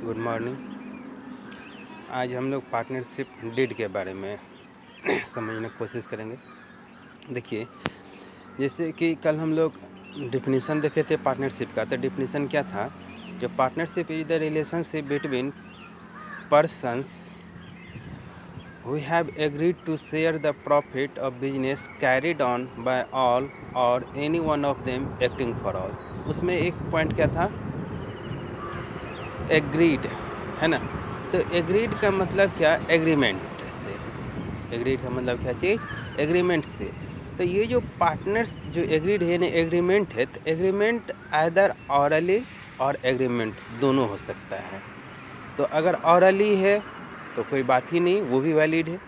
Good morning. आज हम लोग पार्टनरशिप डीड के बारे में समझने की कोशिश करेंगे। देखिए, जैसे कि कल हम लोग डिफिनीसन देखे थे पार्टनरशिप का, तो डिफिनीसन क्या था? जो partnership is the relationship between persons who have agreed to share the profit of business carried on by all or any one of them acting for all। उसमें एक पॉइंट क्या था? एग्रीड, है ना? तो एग्रीड का मतलब क्या? एग्रीमेंट से। एग्रीड का मतलब क्या चीज़? एग्रीमेंट से। तो ये जो पार्टनर्स जो एग्रीड है ना, एग्रीमेंट है, तो एग्रीमेंट आइदर ऑरली और एग्रीमेंट दोनों हो सकता है। तो अगर ऑरली है तो कोई बात ही नहीं, वो भी वैलिड है।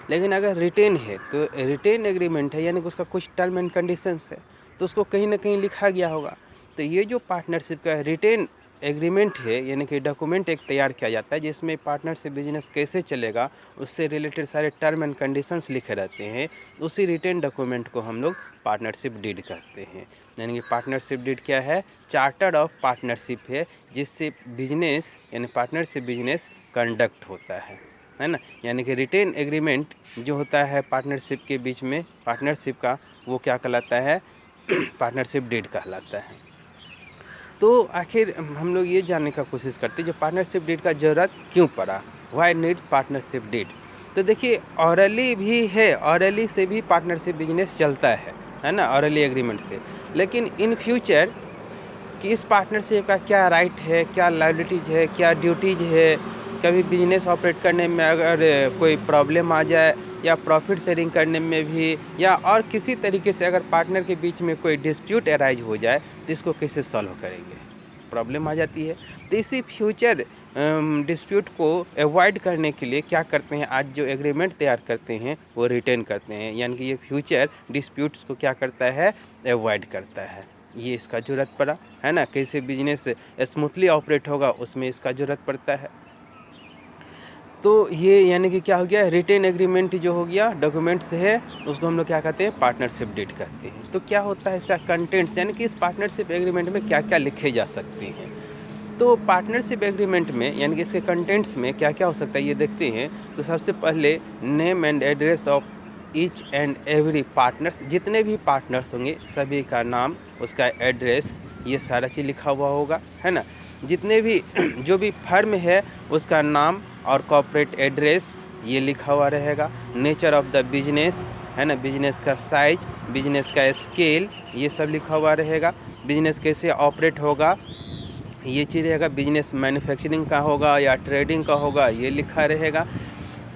लेकिन अगर रिटेन है तो रिटेन एग्रीमेंट है, यानी कि उसका कुछ टर्म एंड कंडीशंस है, तो उसको कहीं ना कहीं लिखा गया होगा। तो ये जो पार्टनरशिप का रिटेन एग्रीमेंट है, यानी कि डॉक्यूमेंट एक तैयार किया जाता है जिसमें पार्टनरशिप बिजनेस कैसे चलेगा उससे रिलेटेड सारे टर्म एंड कंडीशंस लिखे रहते हैं। उसी रिटेन डॉक्यूमेंट को हम लोग पार्टनरशिप डीड कहते हैं। यानी कि पार्टनरशिप डीड क्या है? चार्टर ऑफ पार्टनरशिप है, जिससे बिजनेस यानी पार्टनरशिप बिजनेस कंडक्ट होता है ना। यानी कि रिटेन एग्रीमेंट जो होता है पार्टनरशिप के बीच में पार्टनरशिप का, वो क्या कहलाता है? पार्टनरशिप डीड कहलाता है। तो आखिर हम लोग ये जानने का कोशिश करते हैं जो पार्टनरशिप डीड का ज़रूरत क्यों पड़ा, व्हाई नीड पार्टनरशिप डीड। तो देखिए, ऑरली भी है, ऑरली से भी पार्टनरशिप बिजनेस चलता है ना, ऑरली एग्रीमेंट से। लेकिन इन फ्यूचर कि इस पार्टनरशिप का क्या राइट है, क्या लायबिलिटीज़ है, क्या ड्यूटीज़ है, कभी बिजनेस ऑपरेट करने में अगर कोई प्रॉब्लम आ जाए, या प्रॉफिट शेयरिंग करने में भी, या और किसी तरीके से अगर पार्टनर के बीच में कोई डिस्प्यूट अराइज हो जाए तो इसको कैसे सॉल्व करेंगे? प्रॉब्लम आ जाती है। तो इसी फ्यूचर डिस्प्यूट को अवॉइड करने के लिए क्या करते हैं, आज जो एग्रीमेंट तैयार करते हैं वो रिटेन करते हैं। यानी कि ये फ्यूचर डिस्प्यूट्स को क्या करता है? अवॉइड करता है। ये इसका ज़रूरत पड़ा, है ना। कैसे बिजनेस स्मूथली ऑपरेट होगा उसमें इसका ज़रूरत पड़ता है। तो ये यानी कि क्या हो गया? रिटेन एग्रीमेंट जो हो गया, डॉक्यूमेंट्स है, उसको हम लोग क्या कहते हैं? पार्टनरशिप डीड कहते हैं। तो क्या होता है इसका कंटेंट्स, यानी कि इस पार्टनरशिप एग्रीमेंट में क्या क्या लिखे जा सकते हैं। तो पार्टनरशिप एग्रीमेंट में यानी कि इसके कंटेंट्स में क्या क्या हो सकता है ये देखते हैं। तो सबसे पहले name and address of each and every partners, जितने भी पार्टनर्स होंगे सभी का नाम, उसका एड्रेस, ये सारा चीज़ लिखा हुआ होगा, है ना। जितने भी जो भी फर्म है उसका नाम और कॉर्पोरेट एड्रेस ये लिखा हुआ रहेगा। नेचर ऑफ द बिजनेस, है ना, बिजनेस का साइज, बिजनेस का स्केल, ये सब लिखा हुआ रहेगा। बिजनेस कैसे ऑपरेट होगा ये चीज़ रहेगा। बिजनेस मैन्युफैक्चरिंग का होगा या ट्रेडिंग का होगा ये लिखा रहेगा।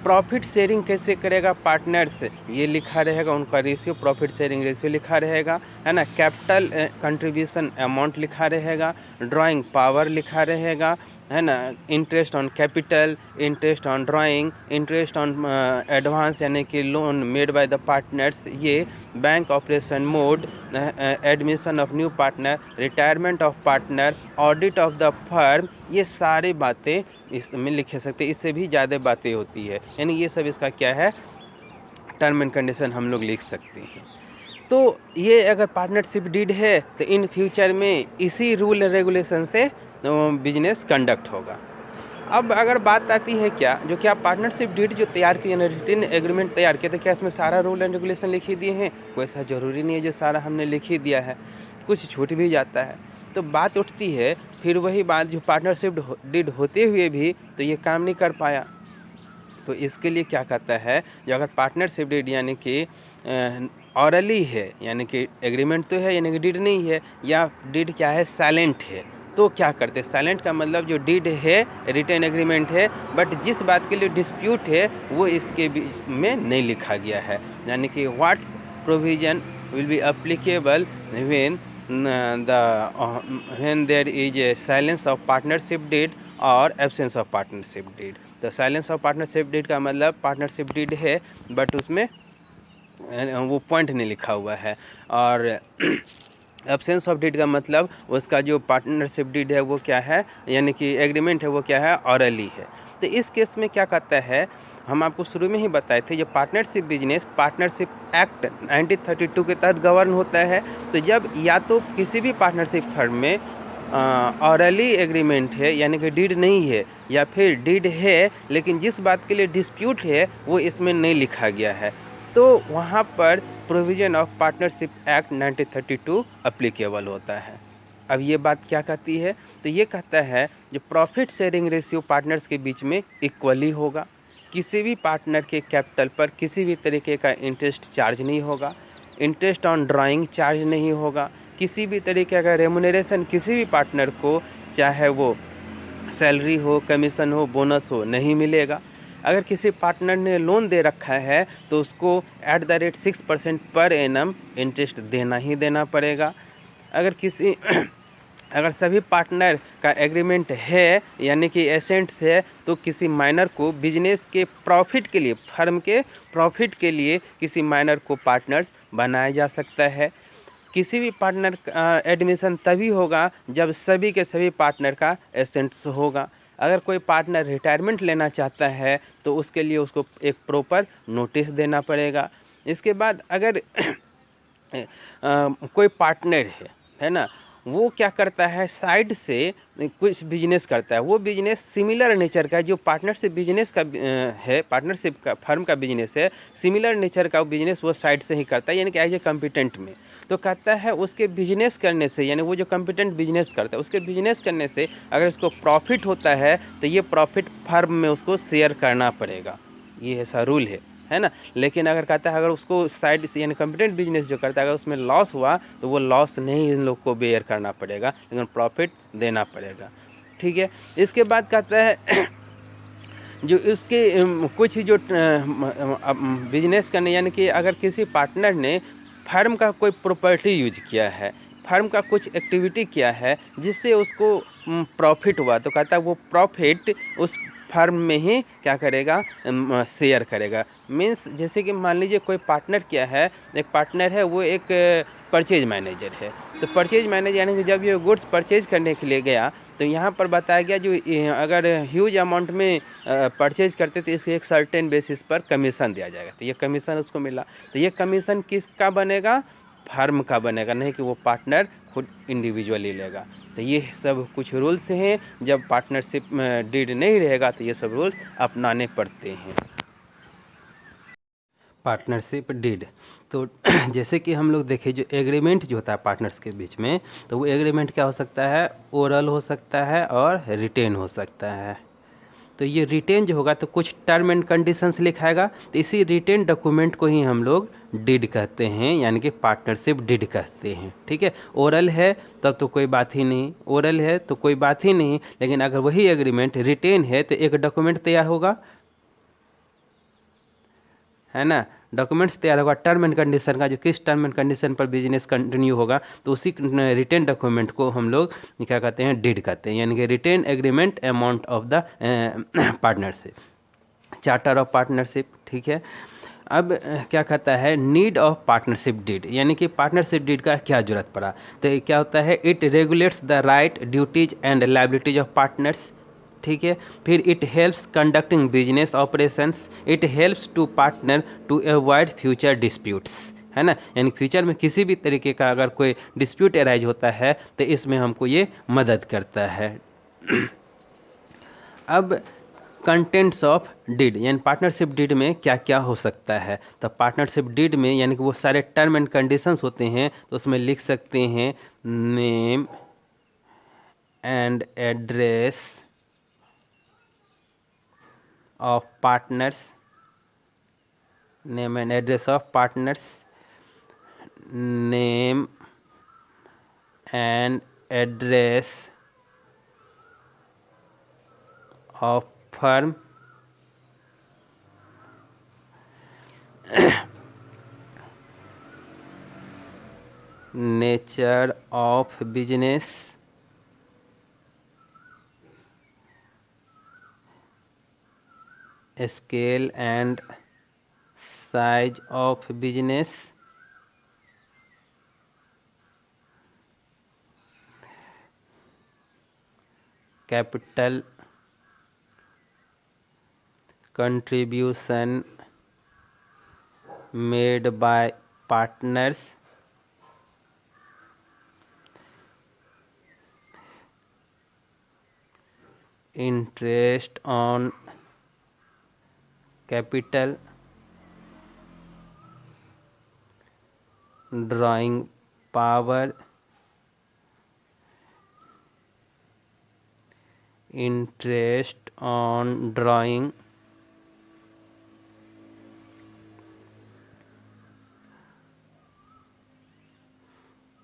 प्रॉफिट शेयरिंग कैसे करेगा पार्टनर्स ये लिखा रहेगा। उनका रेशियो, प्रॉफिट शेयरिंग रेशियो लिखा रहेगा, है ना। कैपिटल कंट्रीब्यूशन अमाउंट लिखा रहेगा। ड्राइंग पावर लिखा रहेगा, है ना। Interest on capital, interest on drawing, interest on advance यानी कि loan made by the partners, ये bank operation mode, admission of new partner, retirement of partner, audit of the firm, ये सारी बातें इसमें लिख सकते हैं। इससे भी ज़्यादा बातें होती है, यानी ये सब इसका क्या है? टर्म एंड कंडीशन हम लोग लिख सकते हैं। तो ये अगर पार्टनरशिप डीड है तो इन फ्यूचर में इसी रूल रेगुलेशन से बिजनेस कंडक्ट होगा। अब अगर बात आती है क्या, जो क्या पार्टनरशिप डीड जो तैयार किए ना, रिटेन एग्रीमेंट तैयार किया, तो क्या इसमें सारा रूल एंड रेगुलेशन लिख ही दिए हैं? कोई ऐसा ज़रूरी नहीं है जो सारा हमने लिख ही दिया है, कुछ छूट भी जाता है। तो बात उठती है फिर वही बात, जो पार्टनरशिप डीड होते हुए भी तो ये काम नहीं कर पाया, तो इसके लिए क्या कहता है, जो अगर पार्टनरशिप डीड यानी कि ऑरली है, यानी कि एग्रीमेंट तो है यानी कि डीड नहीं है, या डीड क्या है? साइलेंट है, तो क्या करते हैं? साइलेंट का मतलब जो डीड है रिटेन एग्रीमेंट है, बट जिस बात के लिए डिस्प्यूट है वो इसके बीच में नहीं लिखा गया है। यानी कि what's provision will be applicable when when there is a silence of partnership deed और एब्सेंस ऑफ पार्टनरशिप डीड। तो साइलेंस ऑफ पार्टनरशिप डीड का मतलब पार्टनरशिप डीड है बट उसमें वो पॉइंट नहीं लिखा हुआ है, और एब्सेंस ऑफ डीड का मतलब उसका जो पार्टनरशिप डीड है वो क्या है, यानी कि एग्रीमेंट है वो क्या है? ऑरली है। तो इस केस में क्या कहता है, हम आपको शुरू में ही बताए थे, जो पार्टनरशिप बिजनेस पार्टनरशिप एक्ट 1932 के तहत गवर्न होता है। तो जब या तो किसी भी पार्टनरशिप फर्म में ऑरली एग्रीमेंट है यानी कि डीड नहीं है, या फिर डीड है लेकिन जिस बात के लिए डिस्प्यूट है वो इसमें नहीं लिखा गया है, तो वहाँ पर provision of partnership act 1932 applicable होता है। अब ये बात क्या कहती है, तो ये कहता है जो प्रॉफिट शेयरिंग रेशियो पार्टनर्स के बीच में इक्वली होगा, किसी भी पार्टनर के कैपिटल पर किसी भी तरीके का इंटरेस्ट चार्ज नहीं होगा, इंटरेस्ट ऑन ड्राइंग चार्ज नहीं होगा, किसी भी तरीके का रेमुनरेशन किसी भी पार्टनर को, चाहे वो सैलरी हो, कमीशन हो, बोनस हो, नहीं मिलेगा। अगर किसी पार्टनर ने लोन दे रखा है तो उसको @6% पर एनम इंटरेस्ट देना ही देना पड़ेगा। अगर किसी अगर सभी पार्टनर का एग्रीमेंट है यानी कि एसेंट्स है, तो किसी माइनर को बिजनेस के प्रॉफिट के लिए, फर्म के प्रॉफिट के लिए किसी माइनर को पार्टनर्स बनाया जा सकता है। किसी भी पार्टनर का एडमिशन तभी होगा जब सभी के सभी पार्टनर का एसेंट्स होगा। अगर कोई पार्टनर रिटायरमेंट लेना चाहता है तो उसके लिए उसको एक प्रॉपर नोटिस देना पड़ेगा। इसके बाद अगर कोई पार्टनर है ना, वो क्या करता है, साइड से कुछ बिजनेस करता है, वो बिजनेस सिमिलर नेचर का है, जो पार्टनरशिप बिजनेस का है, पार्टनरशिप का फर्म का बिजनेस है, सिमिलर नेचर का बिजनेस वो साइड से ही करता है, यानी कि एज ए कम्पिटेंट में। तो कहता है उसके बिजनेस करने से, यानी वो जो कम्पिटेंट बिजनेस करता है उसके बिजनेस करने से अगर उसको प्रॉफिट होता है तो ये प्रॉफिट फर्म में उसको शेयर करना पड़ेगा, ये ऐसा रूल है ना। लेकिन अगर कहता है अगर उसको साइड से यानी कम्पिटेंट बिजनेस जो करता है अगर उसमें लॉस हुआ तो वो लॉस नहीं इन लोग को बेयर करना पड़ेगा, लेकिन प्रॉफिट देना पड़ेगा। ठीक है। इसके बाद कहता है जो उसके कुछ जो बिजनेस करने, यानी कि अगर किसी पार्टनर ने फर्म का कोई प्रॉपर्टी यूज किया है, फर्म का कुछ एक्टिविटी किया है जिससे उसको प्रॉफिट हुआ, तो कहता है वो प्रॉफिट उस फर्म में ही क्या करेगा, शेयर करेगा। मीन्स जैसे कि मान लीजिए कोई पार्टनर क्या है, एक पार्टनर है वो एक परचेज मैनेजर है, तो परचेज मैनेजर यानी कि जब ये गुड्स परचेज करने के लिए गया तो यहाँ पर बताया गया जो अगर ह्यूज अमाउंट में परचेज करते तो इसको एक सर्टेन बेसिस पर कमीशन दिया जाएगा, तो ये कमीशन उसको मिला, तो ये कमीशन किसका बनेगा, फर्म का बनेगा, नहीं कि वो पार्टनर खुद इंडिविजुअली लेगा। तो ये सब कुछ रूल्स हैं, जब पार्टनरशिप में डीड नहीं रहेगा तो ये सब रूल्स अपनाने पड़ते हैं। पार्टनरशिप डीड, तो जैसे कि हम लोग देखें जो एग्रीमेंट जो होता है पार्टनर्स के बीच में, तो वो एग्रीमेंट क्या हो सकता है, ओरल हो सकता है और रिटेन हो सकता है। तो ये रिटेन जो होगा तो कुछ टर्म एंड कंडीशंस लिखाएगा, तो इसी रिटेन डॉक्यूमेंट को ही हम लोग डीड कहते हैं, यानी कि पार्टनरशिप डीड कहते हैं। ठीक है। ओरल है तब तो कोई बात ही नहीं, ओरल है तो कोई बात ही नहीं, लेकिन अगर वही एग्रीमेंट रिटेन है तो एक डॉक्यूमेंट तैयार होगा, है ना, डॉक्यूमेंट्स तैयार होगा टर्म एंड कंडीशन का, जो किस टर्म एंड कंडीशन पर बिजनेस कंटिन्यू होगा, तो उसी रिटेन डॉक्यूमेंट को हम लोग क्या कहते हैं, डीड कहते हैं, यानी कि written agreement amount of the partnership, charter of partnership. ठीक है। अब क्या कहता है, नीड ऑफ पार्टनरशिप डीड, यानी कि पार्टनरशिप डीड का क्या जरूरत पड़ा, तो क्या होता है, it regulates the right, duties and liabilities of partners. ठीक है। फिर it helps conducting business operations, it helps to partner to avoid future disputes, है ना, यानी फ्यूचर में किसी भी तरीके का अगर कोई डिस्प्यूट अराइज होता है तो इसमें हमको ये मदद करता है। अब कंटेंट्स ऑफ डीड, यानी पार्टनरशिप डीड में क्या क्या हो सकता है, तो पार्टनरशिप डीड में यानी कि वो सारे टर्म एंड कंडीशंस होते हैं, तो उसमें लिख सकते हैं name and address of partners, name and address of partners, name and address of firm, nature of business, scale and size of business, capital contribution made by partners, interest on capital, drawing power, interest on drawing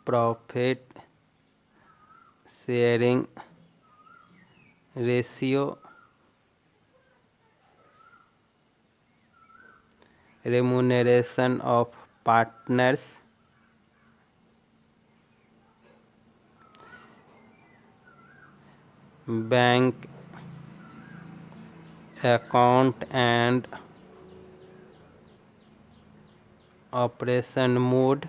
profit sharing ratio, remuneration of partners, bank account and operation mode,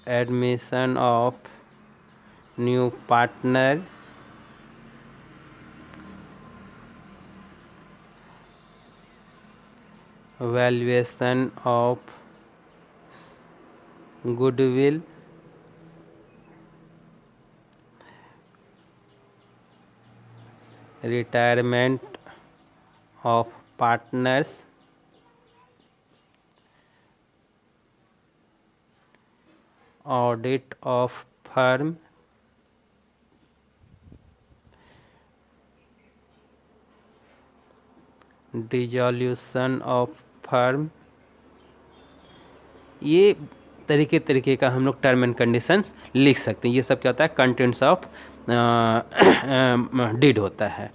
admission of new partner, valuation of goodwill, retirement of partners, audit of firm, dissolution of firm। ये तरीके का हम लोग term and conditions लिख सकते हैं। ये सब क्या होता है, कंटेंट्स ऑफ डीड होता है।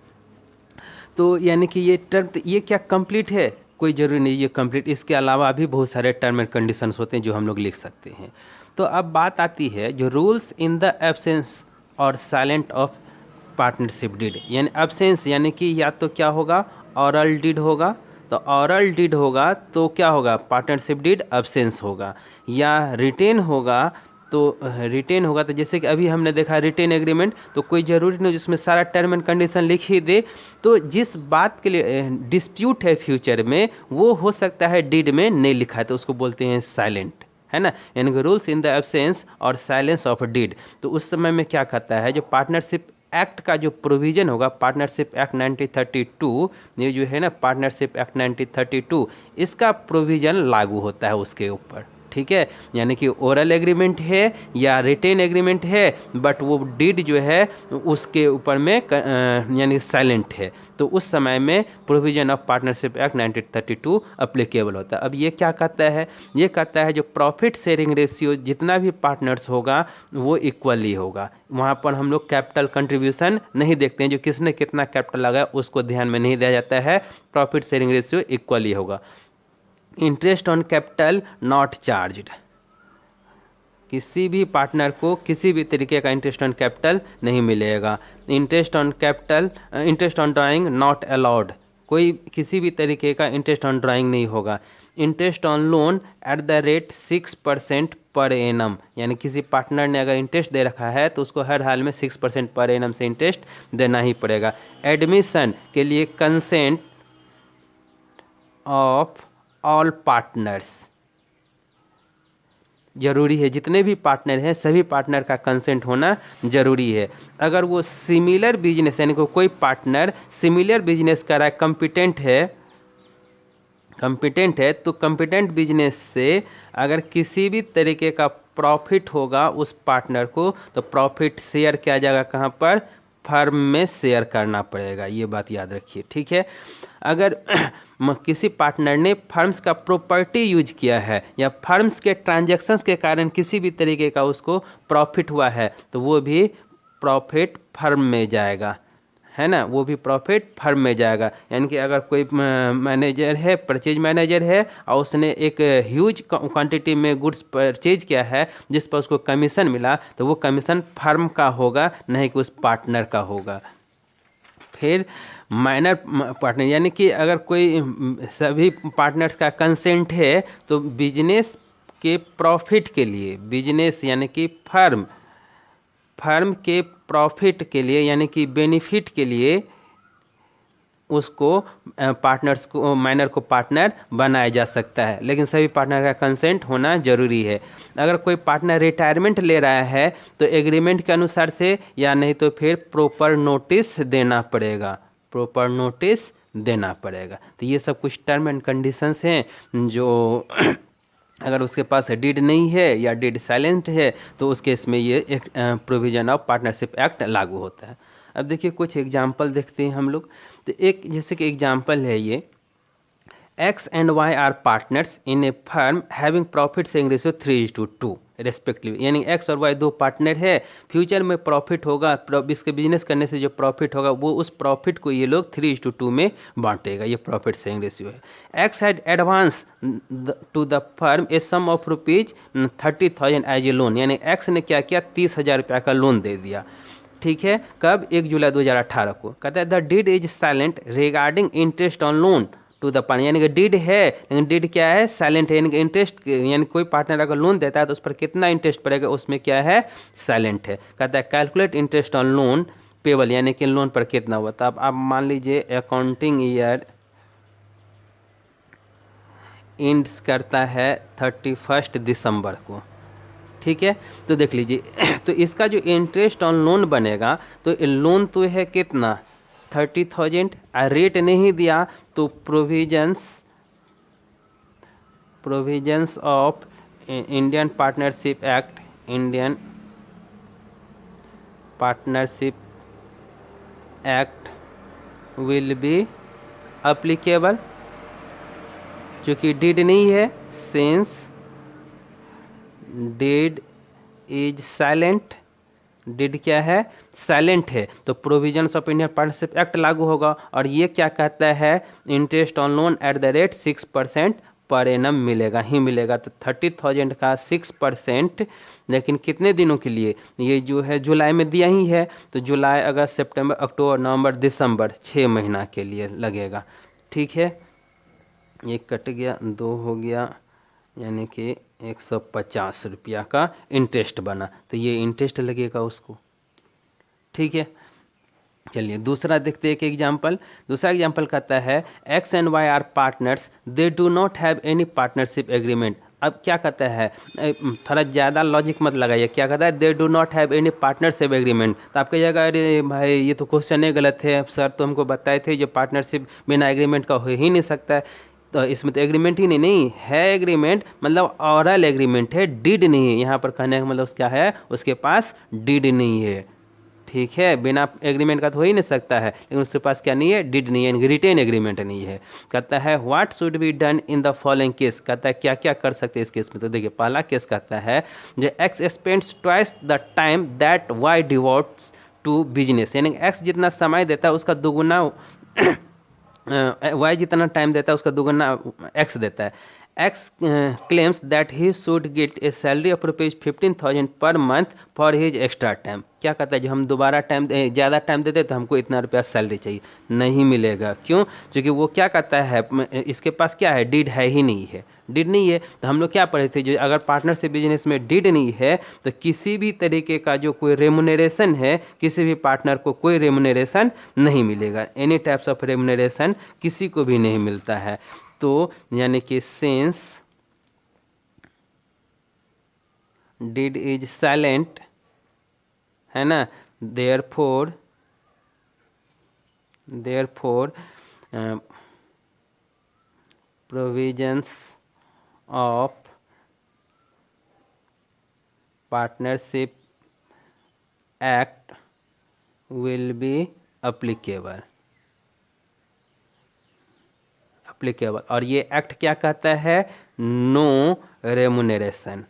तो यानी कि ये टर्म, ये क्या कंप्लीट है, कोई ज़रूरी नहीं ये कंप्लीट, इसके अलावा भी बहुत सारे टर्म एंड कंडीशंस होते हैं जो हम लोग लिख सकते हैं। तो अब बात आती है जो रूल्स इन द एब्सेंस और साइलेंट ऑफ पार्टनरशिप डीड। यानी एब्सेंस यानी कि या तो क्या होगा, ऑरल डीड होगा, तो ऑरल डीड होगा तो क्या होगा, पार्टनरशिप डीड एब्सेंस होगा। या रिटेन होगा तो रिटेन होगा, तो जैसे कि अभी हमने देखा रिटेन एग्रीमेंट, तो कोई ज़रूरी नहीं जिसमें सारा टर्म एंड कंडीशन लिख ही दे। तो जिस बात के लिए डिस्प्यूट है फ्यूचर में, वो हो सकता है डीड में नहीं लिखा है, तो उसको बोलते हैं साइलेंट, है ना। यानी कि रूल्स इन द एब्सेंस और साइलेंस ऑफ डीड। तो उस समय में क्या कहता है, जो पार्टनरशिप एक्ट का जो प्रोविज़न होगा, पार्टनरशिप एक्ट 1932, ये जो है ना पार्टनरशिप एक्ट 1932, इसका प्रोविज़न लागू होता है उसके ऊपर, ठीक है। यानी कि ओरल एग्रीमेंट है या रिटेन एग्रीमेंट है, बट वो डीड जो है उसके ऊपर में यानी साइलेंट है, तो उस समय में provision of partnership act 1932 applicable होता है। अब ये क्या कहता है, ये कहता है जो प्रॉफिट शेयरिंग रेशियो जितना भी पार्टनर्स होगा वो इक्वली होगा। वहाँ पर हम लोग कैपिटल कंट्रीब्यूशन नहीं देखते हैं, जो किसने कितना कैपिटल लगाया उसको ध्यान में नहीं दिया जाता है, प्रॉफिट शेयरिंग रेशियो इक्वली होगा। Interest on capital not charged, किसी भी पार्टनर को किसी भी तरीके का इंटरेस्ट ऑन कैपिटल नहीं मिलेगा। Interest on capital, interest on drawing not allowed, कोई किसी भी तरीके का इंटरेस्ट ऑन ड्राइंग नहीं होगा। Interest on loan at the rate 6% per annum, यानी किसी पार्टनर ने अगर इंटरेस्ट दे रखा है तो उसको हर हाल में 6% पर एनम से इंटरेस्ट देना ही पड़ेगा। एडमिशन के लिए कंसेंट ऑफ ऑल पार्टनर्स जरूरी है, जितने भी पार्टनर हैं सभी पार्टनर का कंसेंट होना जरूरी है। अगर वो सिमिलर बिजनेस यानी कोई पार्टनर सिमिलर बिजनेस कर रहा है, कंपिटेंट है, तो कंपिटेंट बिजनेस से अगर किसी भी तरीके का प्रॉफिट होगा उस पार्टनर को, तो प्रॉफिट शेयर किया जाएगा कहाँ पर, फर्म में शेयर करना पड़ेगा। ये बात याद रखिए, ठीक है। अगर किसी पार्टनर ने फर्म्स का प्रॉपर्टी यूज किया है या फर्म्स के ट्रांजैक्शंस के कारण किसी भी तरीके का उसको प्रॉफिट हुआ है, तो वो भी प्रॉफिट फर्म में जाएगा, है ना, वो भी प्रॉफिट फर्म में जाएगा। यानी कि अगर कोई मैनेजर है, परचेज मैनेजर है, और उसने एक ह्यूज क्वांटिटी में गुड्स परचेज किया है जिस पर उसको कमीशन मिला, तो वो कमीशन फर्म का होगा, नहीं कि उस पार्टनर का होगा। फिर माइनर पार्टनर, यानी कि अगर कोई सभी पार्टनर्स का कंसेंट है, तो बिजनेस के प्रॉफिट के लिए, बिजनेस यानी कि फर्म के प्रॉफिट के लिए यानी कि बेनिफिट के लिए उसको पार्टनर्स को माइनर को पार्टनर बनाया जा सकता है, लेकिन सभी पार्टनर का कंसेंट होना जरूरी है। अगर कोई पार्टनर रिटायरमेंट ले रहा है तो एग्रीमेंट के अनुसार से, या नहीं तो फिर प्रॉपर नोटिस देना पड़ेगा, प्रॉपर नोटिस देना पड़ेगा। तो ये सब कुछ टर्म एंड कंडीशंस हैं जो अगर उसके पास डीड नहीं है या डीड साइलेंट है तो उस केस में ये एक प्रोविजन ऑफ पार्टनरशिप एक्ट लागू होता है। अब देखिए कुछ एग्जाम्पल देखते हैं हम लोग। तो एक जैसे कि एग्जाम्पल है ये, X and Y are partners in a firm having profit sharing ratio 3:2 respectively, यानी X और Y दो पार्टनर है, फ्यूचर में प्रॉफिट होगा, इसके बिजनेस करने से जो प्रॉफिट होगा वो उस प्रॉफिट को ये लोग 3:2 में बांटेगा, ये प्रॉफिट शेयरिंग रेशियो है। X had advance to the firm a sum of ₹30,000 as a loan, यानी X ने क्या किया, 30,000 रुपया का लोन दे दिया। ठीक है, कब, 1 जुलाई 2018 को। कहता है the deed is silent regarding interest on loan to the partner, यानी कि डीड है लेकिन डीड क्या है, साइलेंट है, यानी कि इंटरेस्ट, यानी कोई पार्टनर अगर लोन देता है तो उस पर कितना इंटरेस्ट पड़ेगा उसमें क्या है, साइलेंट है। कहता है calculate interest on loan payable, यानी कि लोन पर कितना हुआ। तो अब आप मान लीजिए अकाउंटिंग ईयर इंड्स करता है 31 दिसंबर को, ठीक है। तो देख लीजिए तो इसका जो इंटरेस्ट ऑन लोन बनेगा, तो लोन तो है कितना, 30,000, रेट नहीं दिया तो provisions of Indian Partnership Act, Indian Partnership act will be applicable, क्योंकि डीड नहीं है, since deed is silent, deed क्या है, साइलेंट है, तो provisions of Indian Partnership Act लागू होगा। और ये क्या कहता है, interest on loan at the rate 6% per annum मिलेगा ही मिलेगा। तो 30,000 का 6%, लेकिन कितने दिनों के लिए, ये जो है जुलाई में दिया ही है, तो जुलाई, अगस्त, सितंबर, अक्टूबर, नवंबर, दिसंबर, 6 महीना के लिए लगेगा। ठीक है, ये कट गया, 2 हो गया, यानी कि 150 रुपया का इंटरेस्ट बना, तो ये इंटरेस्ट लगेगा उसको। ठीक है, चलिए दूसरा देखते हैं एक एग्जाम्पल। दूसरा एग्जाम्पल कहता है X and Y are partners, they do not have any partnership agreement. अब क्या कहता है, थोड़ा ज़्यादा लॉजिक मत लगाइए, क्या कहता है, दे do not have any partnership agreement. तो आप कहिएगा अरे भाई ये तो क्वेश्चन ही गलत है, सर तो हमको बताए थे जो पार्टनरशिप बिना एग्रीमेंट का हो ही नहीं सकता है। तो इसमें तो एग्रीमेंट ही नहीं है, एग्रीमेंट मतलब ऑरल एग्रीमेंट है, डीड नहीं है। यहाँ पर कहने का मतलब क्या है, उसके पास डीड नहीं है। ठीक है, बिना एग्रीमेंट का तो हो ही नहीं सकता है, लेकिन उसके पास क्या नहीं है, डीड नहीं है, यानी रिटेन एग्रीमेंट नहीं है। कहता है what should be done in the following case, कहता है क्या क्या कर सकते हैं इस केस में। तो देखिए पहला केस कहता है जो X spends twice the time that Y devotes to business, यानी एक्स जितना समय देता है उसका दुगुना वाई जितना टाइम देता है उसका दुगुना एक्स देता है। X claims that he should get A salary of ₹15,000 per month for his extra time. क्या कहता है, जो हम दोबारा टाइम ज़्यादा टाइम देते तो हमको इतना रुपया सैलरी चाहिए, नहीं मिलेगा। क्यों, क्योंकि वो क्या कहता है, इसके पास क्या है, डीड है ही नहीं है, डीड नहीं है। तो हम लोग क्या पढ़े थे, जो अगर पार्टनरशिप बिजनेस में डीड नहीं है तो किसी भी तरीके का जो कोई रेमुनरेशन है, किसी भी पार्टनर को कोई रेमुनरेशन नहीं मिलेगा, एनी टाइप्स ऑफ रेमुनरेशन किसी को भी नहीं मिलता है। तो यानी कि सिंस डीड इज साइलेंट, है ना, therefore provisions of partnership act will be applicable. और ये एक्ट क्या कहता है, no remuneration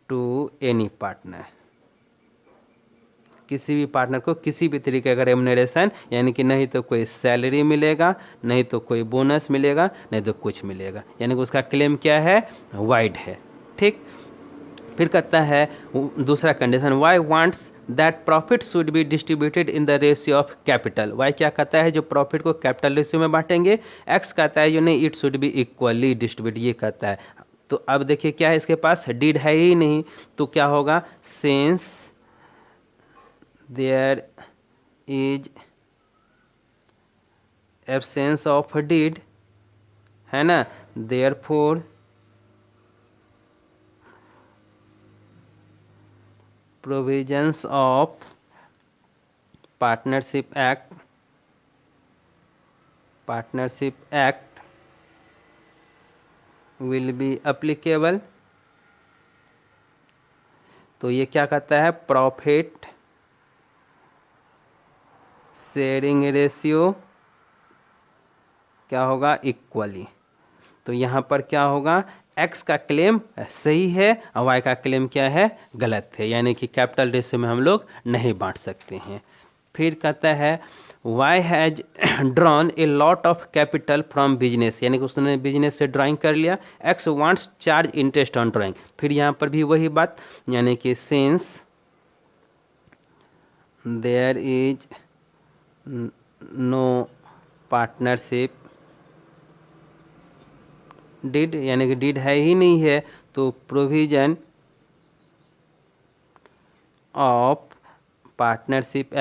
to any partner, किसी भी पार्टनर को किसी भी तरीके का रेमुनरेशन, यानी कि नहीं तो कोई सैलरी मिलेगा, नहीं तो कोई बोनस मिलेगा, नहीं तो कुछ मिलेगा, यानी कि उसका क्लेम क्या है, वाइड है। ठीक, फिर कहता है दूसरा condition, Y wants that profit should be distributed in the ratio of capital. Y क्या कहता है, जो प्रॉफिट को कैपिटल रेशियो में बांटेंगे। एक्स कहता है जो नहीं, it should be equally distribute, ये कहता है। तो अब देखिए क्या है, इसके पास डीड है ही नहीं, तो क्या होगा, since there is absence of deed, है ना, therefore provisions of partnership act will be applicable. तो ये क्या कहता है, प्रॉफिट शेयरिंग रेशियो क्या होगा, इक्वली। तो यहाँ पर क्या होगा, एक्स का क्लेम सही है और वाई का क्लेम क्या है, गलत है, यानी कि कैपिटल रेशियो में हम लोग नहीं बांट सकते हैं। फिर कहता है Y has drawn a lot of capital from business, यानी कि उसने बिजनेस से ड्राइंग कर लिया, X wants charge interest on drawing. फिर यहाँ पर भी वही बात, यानी कि since there is no partnership deed, यानी कि डिड है ही नहीं है, तो provision of partnership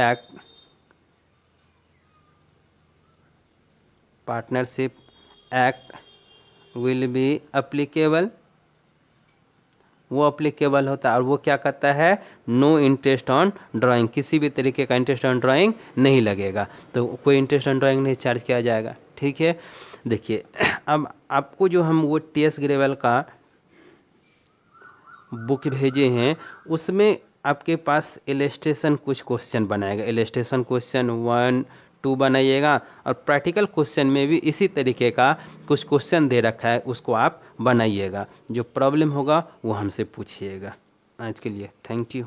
act will be applicable, वो एप्लीकेबल होता है। और वो क्या कहता है, नो इंटरेस्ट ऑन ड्राइंग, किसी भी तरीके का इंटरेस्ट ऑन ड्राइंग नहीं लगेगा, तो कोई इंटरेस्ट ऑन ड्राइंग नहीं चार्ज किया जाएगा। ठीक है, देखिए अब आपको जो हम वो टी.एस. ग्रेवल का बुक भेजे हैं उसमें आपके पास इलस्ट्रेशन कुछ क्वेश्चन बनाएगा, इलस्ट्रेशन क्वेश्चन 1, 2 बनाइएगा, और प्रैक्टिकल क्वेश्चन में भी इसी तरीके का कुछ क्वेश्चन दे रखा है, उसको आप बनाइएगा। जो प्रॉब्लम होगा वो हमसे पूछिएगा। आज के लिए थैंक यू।